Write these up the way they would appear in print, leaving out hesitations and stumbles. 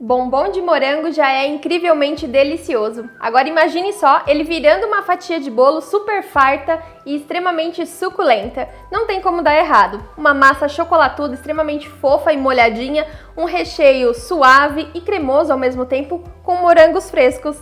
Bombom de morango já é incrivelmente delicioso. Agora imagine só ele virando uma fatia de bolo super farta e extremamente suculenta. Não tem como dar errado. Uma massa chocolatuda extremamente fofa e molhadinha, um recheio suave e cremoso ao mesmo tempo com morangos frescos.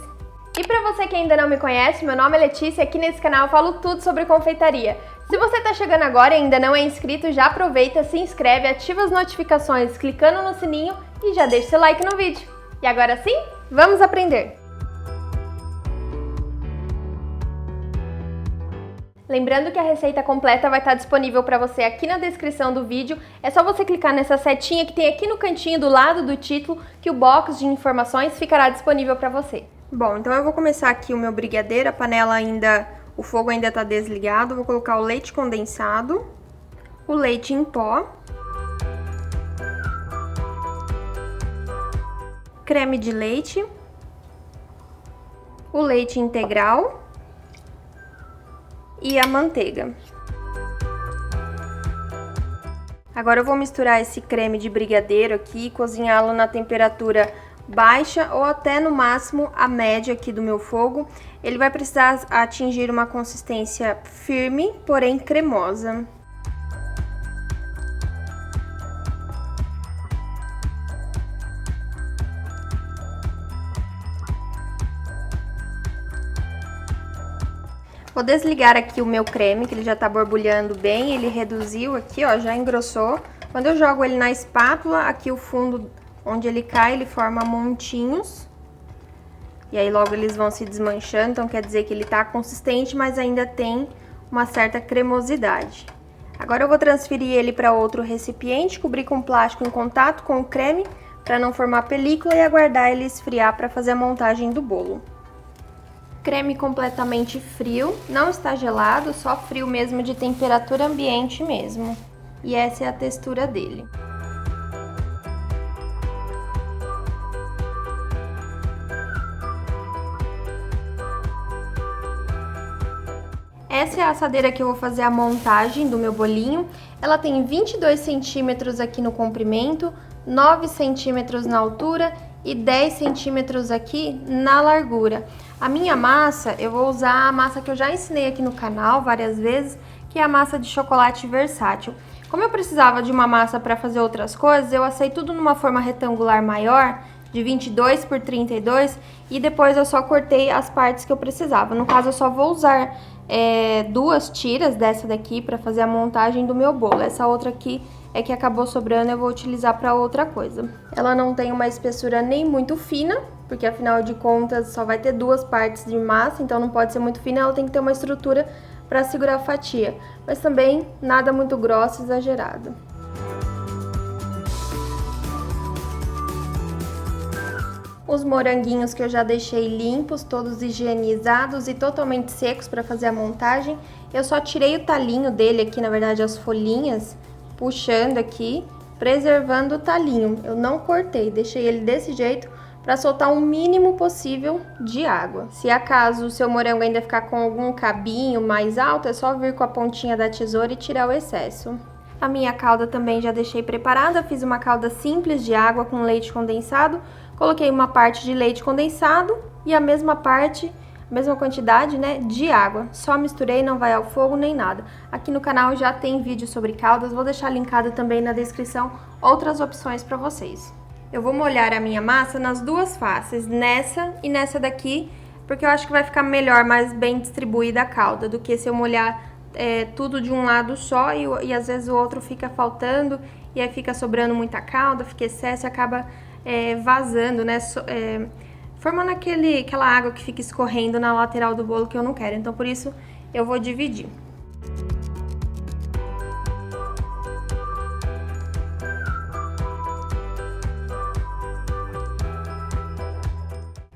E para você que ainda não me conhece, meu nome é Letícia e aqui nesse canal eu falo tudo sobre confeitaria. Se você está chegando agora e ainda não é inscrito, já aproveita, se inscreve, ativa as notificações clicando no sininho e já deixa seu like no vídeo. E agora sim, vamos aprender! Lembrando que a receita completa vai estar disponível para você aqui na descrição do vídeo. É só você clicar nessa setinha que tem aqui no cantinho do lado do título que o box de informações ficará disponível para você. Bom, então eu vou começar aqui o meu brigadeiro, a panela ainda, o fogo ainda está desligado. Vou colocar o leite condensado, o leite em pó, creme de leite, o leite integral e a manteiga. Agora eu vou misturar esse creme de brigadeiro aqui e cozinhá-lo na temperatura baixa ou até no máximo a média aqui do meu fogo. Ele vai precisar atingir uma consistência firme, porém cremosa. Vou desligar aqui o meu creme, que ele já tá borbulhando bem, ele reduziu aqui, ó, já engrossou. Quando eu jogo ele na espátula, aqui o fundo onde ele cai, ele forma montinhos. E aí logo eles vão se desmanchando, então quer dizer que ele tá consistente, mas ainda tem uma certa cremosidade. Agora eu vou transferir ele para outro recipiente, cobrir com plástico em contato com o creme, para não formar película e aguardar ele esfriar para fazer a montagem do bolo. Creme completamente frio, não está gelado, só frio mesmo de temperatura ambiente mesmo. E essa é a textura dele. Essa é a assadeira que eu vou fazer a montagem do meu bolinho. Ela tem 22 centímetros aqui no comprimento, 9 centímetros na altura e 10 centímetros aqui na largura. A minha massa, eu vou usar a massa que eu já ensinei aqui no canal várias vezes, que é a massa de chocolate versátil. Como eu precisava de uma massa para fazer outras coisas, eu assei tudo numa forma retangular maior, de 22 por 32, e depois eu só cortei as partes que eu precisava. No caso, eu só vou usar duas tiras dessa daqui para fazer a montagem do meu bolo. Essa outra aqui é que acabou sobrando, eu vou utilizar para outra coisa. Ela não tem uma espessura nem muito fina, porque afinal de contas só vai ter duas partes de massa, então não pode ser muito fina, ela tem que ter uma estrutura para segurar a fatia, mas também nada muito grosso, exagerado. Os moranguinhos que eu já deixei limpos, todos higienizados e totalmente secos para fazer a montagem. Eu só tirei o talinho dele aqui, na verdade as folhinhas, puxando aqui, preservando o talinho. Eu não cortei, deixei ele desse jeito para soltar o mínimo possível de água. Se acaso o seu morango ainda ficar com algum cabinho mais alto, é só vir com a pontinha da tesoura e tirar o excesso. A minha calda também já deixei preparada, fiz uma calda simples de água com leite condensado. Coloquei uma parte de leite condensado e a mesma parte, a mesma quantidade, né, de água. Só misturei, não vai ao fogo nem nada. Aqui no canal já tem vídeo sobre caldas, vou deixar linkado também na descrição outras opções para vocês. Eu vou molhar a minha massa nas duas faces, nessa e nessa daqui, porque eu acho que vai ficar melhor, mais bem distribuída a calda, do que se eu molhar tudo de um lado só e às vezes o outro fica faltando e aí fica sobrando muita calda, fica excesso e acaba vazando, né? Formando aquela água que fica escorrendo na lateral do bolo que eu não quero. Então, por isso, eu vou dividir.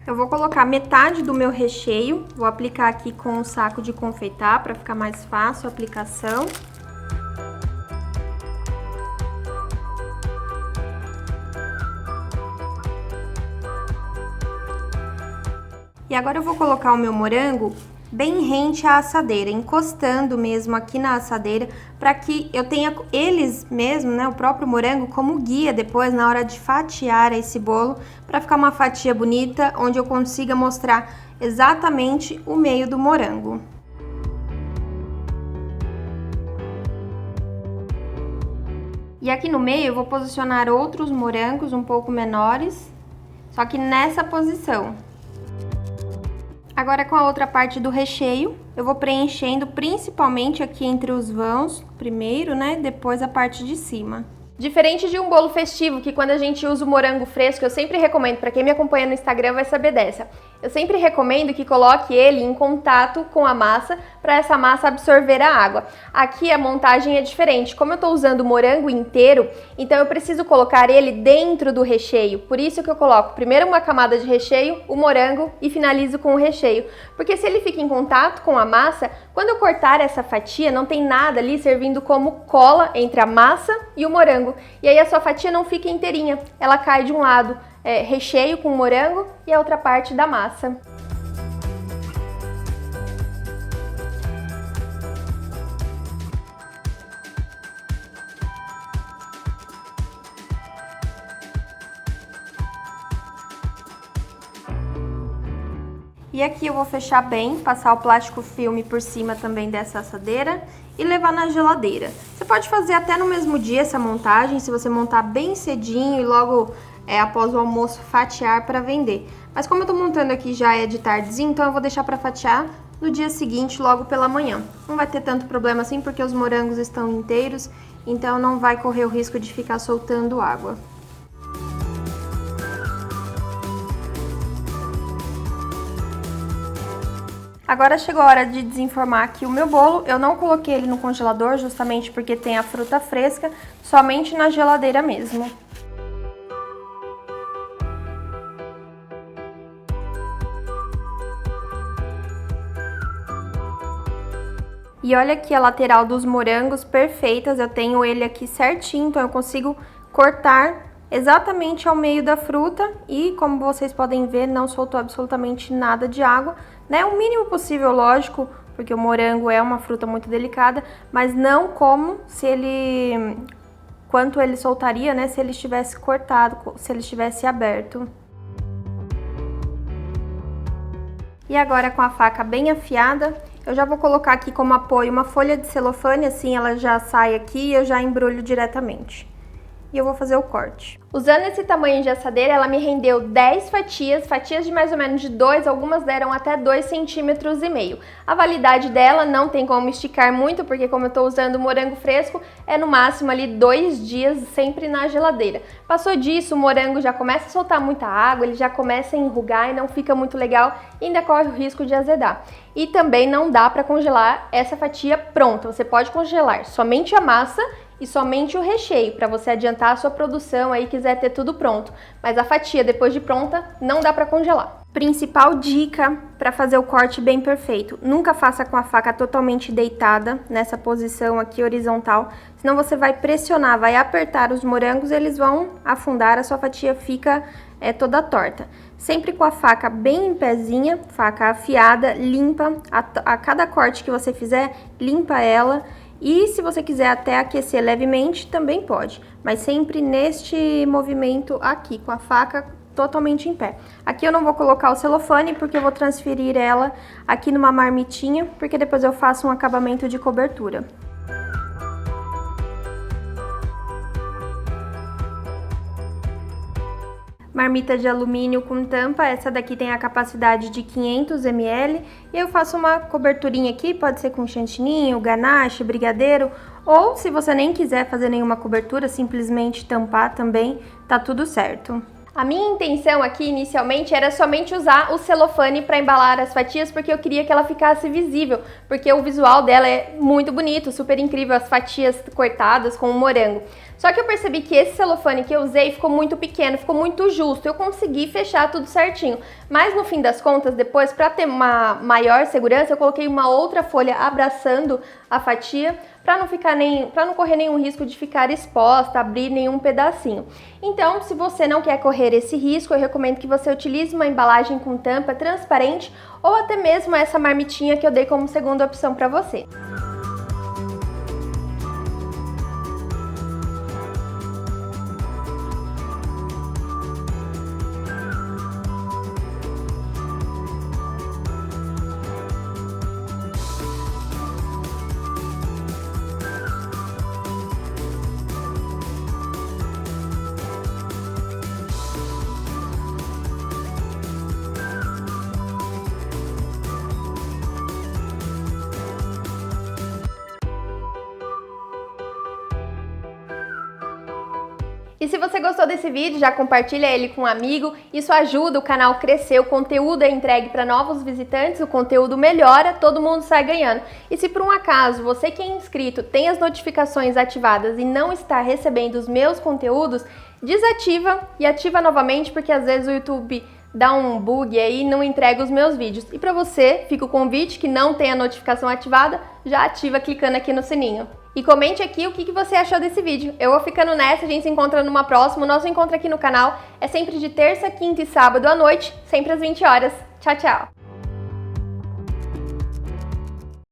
Eu vou colocar metade do meu recheio, vou aplicar aqui com um saco de confeitar para ficar mais fácil a aplicação. E agora eu vou colocar o meu morango bem rente à assadeira, encostando mesmo aqui na assadeira, para que eu tenha eles mesmo, né, o próprio morango, como guia depois na hora de fatiar esse bolo, para ficar uma fatia bonita, onde eu consiga mostrar exatamente o meio do morango. E aqui no meio eu vou posicionar outros morangos um pouco menores, só que nessa posição. Agora com a outra parte do recheio, eu vou preenchendo principalmente aqui entre os vãos, primeiro, né, depois a parte de cima. Diferente de um bolo festivo, que quando a gente usa o morango fresco, eu sempre recomendo, para quem me acompanha no Instagram vai saber dessa, eu sempre recomendo que coloque ele em contato com a massa, para essa massa absorver a água. Aqui a montagem é diferente, como eu estou usando o morango inteiro, então eu preciso colocar ele dentro do recheio, por isso que eu coloco primeiro uma camada de recheio, o morango e finalizo com o recheio, porque se ele fica em contato com a massa, quando eu cortar essa fatia, não tem nada ali servindo como cola entre a massa e o morango. E aí a sua fatia não fica inteirinha, ela cai de um lado recheio com morango e a outra parte da massa. E aqui eu vou fechar bem, passar o plástico filme por cima também dessa assadeira e levar na geladeira. Você pode fazer até no mesmo dia essa montagem, se você montar bem cedinho e logo após o almoço fatiar para vender. Mas como eu tô montando aqui já é de tardezinho, então eu vou deixar para fatiar no dia seguinte, logo pela manhã. Não vai ter tanto problema assim, porque os morangos estão inteiros, então não vai correr o risco de ficar soltando água. Agora chegou a hora de desenformar aqui o meu bolo. Eu não coloquei ele no congelador, justamente porque tem a fruta fresca, somente na geladeira mesmo. E olha aqui a lateral dos morangos perfeitas, eu tenho ele aqui certinho, então eu consigo cortar exatamente ao meio da fruta e, como vocês podem ver, não soltou absolutamente nada de água, né? O mínimo possível, lógico, porque o morango é uma fruta muito delicada, mas não como se ele... quanto ele soltaria, né, se ele estivesse cortado, se ele estivesse aberto. E agora com a faca bem afiada, eu já vou colocar aqui como apoio uma folha de celofane, assim ela já sai aqui e eu já embrulho diretamente. E eu vou fazer o corte. Usando esse tamanho de assadeira, ela me rendeu 10 fatias de mais ou menos de 2, algumas deram até 2,5 centímetros. A validade dela não tem como esticar muito, porque como eu tô usando morango fresco, é no máximo ali 2 dias sempre na geladeira. Passou disso, o morango já começa a soltar muita água, ele já começa a enrugar e não fica muito legal e ainda corre o risco de azedar. E também não dá para congelar essa fatia pronta, você pode congelar somente a massa e somente o recheio, para você adiantar a sua produção aí, quiser ter tudo pronto. Mas a fatia, depois de pronta, não dá para congelar. Principal dica para fazer o corte bem perfeito: nunca faça com a faca totalmente deitada, nessa posição aqui horizontal, senão você vai pressionar, vai apertar os morangos, eles vão afundar, a sua fatia fica toda torta. Sempre com a faca bem em pezinha, faca afiada, limpa, a cada corte que você fizer, limpa ela. E se você quiser até aquecer levemente, também pode, mas sempre neste movimento aqui, com a faca totalmente em pé. Aqui eu não vou colocar o celofane, porque eu vou transferir ela aqui numa marmitinha, porque depois eu faço um acabamento de cobertura. Marmita de alumínio com tampa, essa daqui tem a capacidade de 500 ml. E eu faço uma coberturinha aqui, pode ser com chantininho, ganache, brigadeiro, ou se você nem quiser fazer nenhuma cobertura, simplesmente tampar também, tá tudo certo. A minha intenção aqui inicialmente era somente usar o celofane para embalar as fatias, porque eu queria que ela ficasse visível, porque o visual dela é muito bonito, super incrível, as fatias cortadas com o morango. Só que eu percebi que esse celofane que eu usei ficou muito pequeno, ficou muito justo, eu consegui fechar tudo certinho. Mas no fim das contas, depois, para ter uma maior segurança, eu coloquei uma outra folha abraçando a fatia, para não correr nenhum risco de ficar exposta, abrir nenhum pedacinho. Então, se você não quer correr esse risco, eu recomendo que você utilize uma embalagem com tampa transparente ou até mesmo essa marmitinha que eu dei como segunda opção para você. E se você gostou desse vídeo, já compartilha ele com um amigo, isso ajuda o canal a crescer, o conteúdo é entregue para novos visitantes, o conteúdo melhora, todo mundo sai ganhando. E se por um acaso você que é inscrito tem as notificações ativadas e não está recebendo os meus conteúdos, desativa e ativa novamente, porque às vezes o YouTube dá um bug aí e não entrega os meus vídeos. E para você, fica o convite que não tem a notificação ativada, já ativa clicando aqui no sininho. E comente aqui o que você achou desse vídeo. Eu vou ficando nessa, a gente se encontra numa próxima. O nosso encontro aqui no canal é sempre de terça, quinta e sábado à noite, sempre às 20 horas. Tchau, tchau!